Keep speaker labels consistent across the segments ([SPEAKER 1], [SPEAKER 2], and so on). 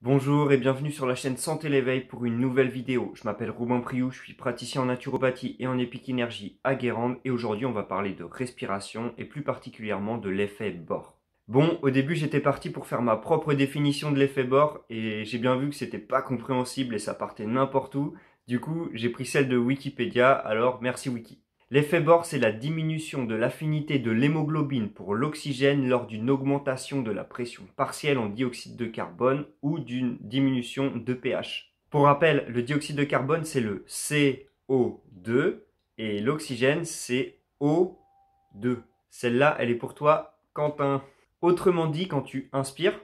[SPEAKER 1] Bonjour et bienvenue sur la chaîne Santé l'éveil pour une nouvelle vidéo. Je m'appelle Robin Priou, je suis praticien en naturopathie et en épic-énergie à Guérande et aujourd'hui on va parler de respiration et plus particulièrement de l'effet Bohr. Bon, au début j'étais parti pour faire ma propre définition de l'effet Bohr et j'ai bien vu que c'était pas compréhensible et ça partait n'importe où. Du coup, j'ai pris celle de Wikipédia, alors merci Wiki. L'effet Bohr, c'est la diminution de l'affinité de l'hémoglobine pour l'oxygène lors d'une augmentation de la pression partielle en dioxyde de carbone ou d'une diminution de pH. Pour rappel, le dioxyde de carbone, c'est le CO2 et l'oxygène, c'est O2. Celle-là, elle est pour toi, Quentin. Autrement dit, quand tu inspires,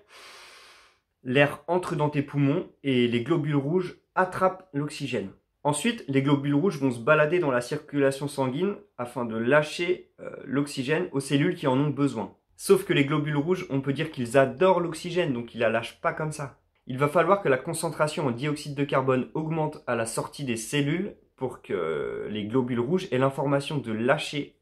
[SPEAKER 1] l'air entre dans tes poumons et les globules rouges attrapent l'oxygène. Ensuite, les globules rouges vont se balader dans la circulation sanguine afin de lâcher l'oxygène aux cellules qui en ont besoin. Sauf que les globules rouges, on peut dire qu'ils adorent l'oxygène, donc ils la lâchent pas comme ça. Il va falloir que la concentration en dioxyde de carbone augmente à la sortie des cellules pour que les globules rouges aient l'information de lâcher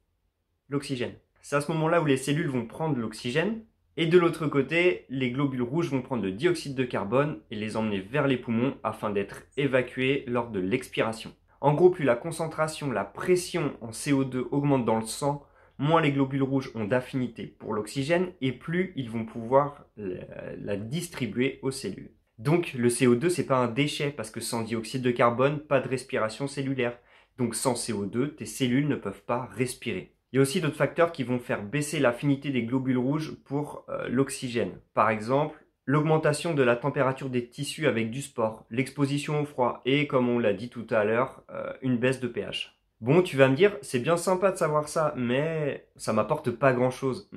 [SPEAKER 1] l'oxygène. C'est à ce moment-là où les cellules vont prendre l'oxygène, et de l'autre côté, les globules rouges vont prendre le dioxyde de carbone et les emmener vers les poumons afin d'être évacués lors de l'expiration. En gros, plus la concentration, la pression en CO2 augmente dans le sang, moins les globules rouges ont d'affinité pour l'oxygène et plus ils vont pouvoir la distribuer aux cellules. Donc le CO2, c'est pas un déchet parce que sans dioxyde de carbone, pas de respiration cellulaire. Donc sans CO2, tes cellules ne peuvent pas respirer. Il y a aussi d'autres facteurs qui vont faire baisser l'affinité des globules rouges pour l'oxygène. Par exemple, l'augmentation de la température des tissus avec du sport, l'exposition au froid et, comme on l'a dit tout à l'heure, une baisse de pH. Bon, tu vas me dire, c'est bien sympa de savoir ça, mais ça m'apporte pas grand-chose.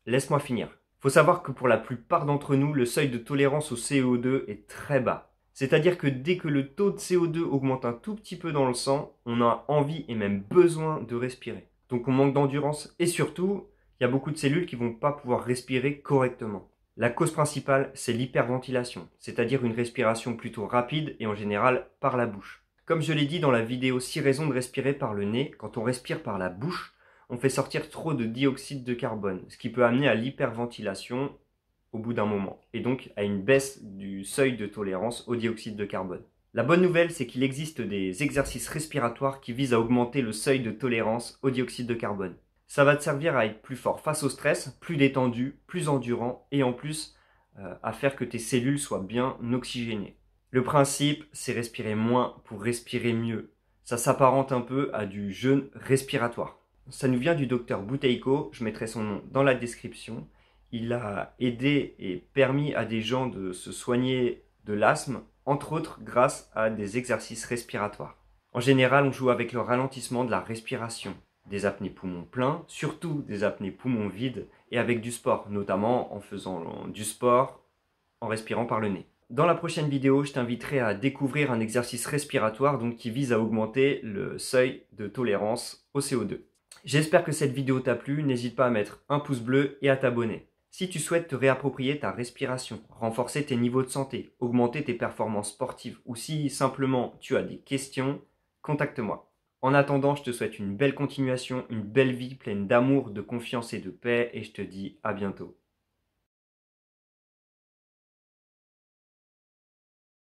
[SPEAKER 1] Laisse-moi finir. Faut savoir que pour la plupart d'entre nous, le seuil de tolérance au CO2 est très bas. C'est-à-dire que dès que le taux de CO2 augmente un tout petit peu dans le sang, on a envie et même besoin de respirer. Donc on manque d'endurance et surtout, il y a beaucoup de cellules qui ne vont pas pouvoir respirer correctement. La cause principale, c'est l'hyperventilation, c'est-à-dire une respiration plutôt rapide et en général par la bouche. Comme je l'ai dit dans la vidéo 6 raisons de respirer par le nez, quand on respire par la bouche, on fait sortir trop de dioxyde de carbone, ce qui peut amener à l'hyperventilation au bout d'un moment, et donc à une baisse du seuil de tolérance au dioxyde de carbone. La bonne nouvelle, c'est qu'il existe des exercices respiratoires qui visent à augmenter le seuil de tolérance au dioxyde de carbone. Ça va te servir à être plus fort face au stress, plus détendu, plus endurant, et en plus à faire que tes cellules soient bien oxygénées. Le principe, c'est respirer moins pour respirer mieux. Ça s'apparente un peu à du jeûne respiratoire. Ça nous vient du docteur Buteyko, je mettrai son nom dans la description. Il a aidé et permis à des gens de se soigner de l'asthme, entre autres grâce à des exercices respiratoires. En général, on joue avec le ralentissement de la respiration, des apnées poumons pleins, surtout des apnées poumons vides, et avec du sport, notamment en faisant du sport, en respirant par le nez. Dans la prochaine vidéo, je t'inviterai à découvrir un exercice respiratoire donc, qui vise à augmenter le seuil de tolérance au CO2. J'espère que cette vidéo t'a plu, n'hésite pas à mettre un pouce bleu et à t'abonner. Si tu souhaites te réapproprier ta respiration, renforcer tes niveaux de santé, augmenter tes performances sportives ou si simplement tu as des questions, contacte-moi. En attendant, je te souhaite une belle continuation, une belle vie pleine d'amour, de confiance et de paix et je te dis à bientôt.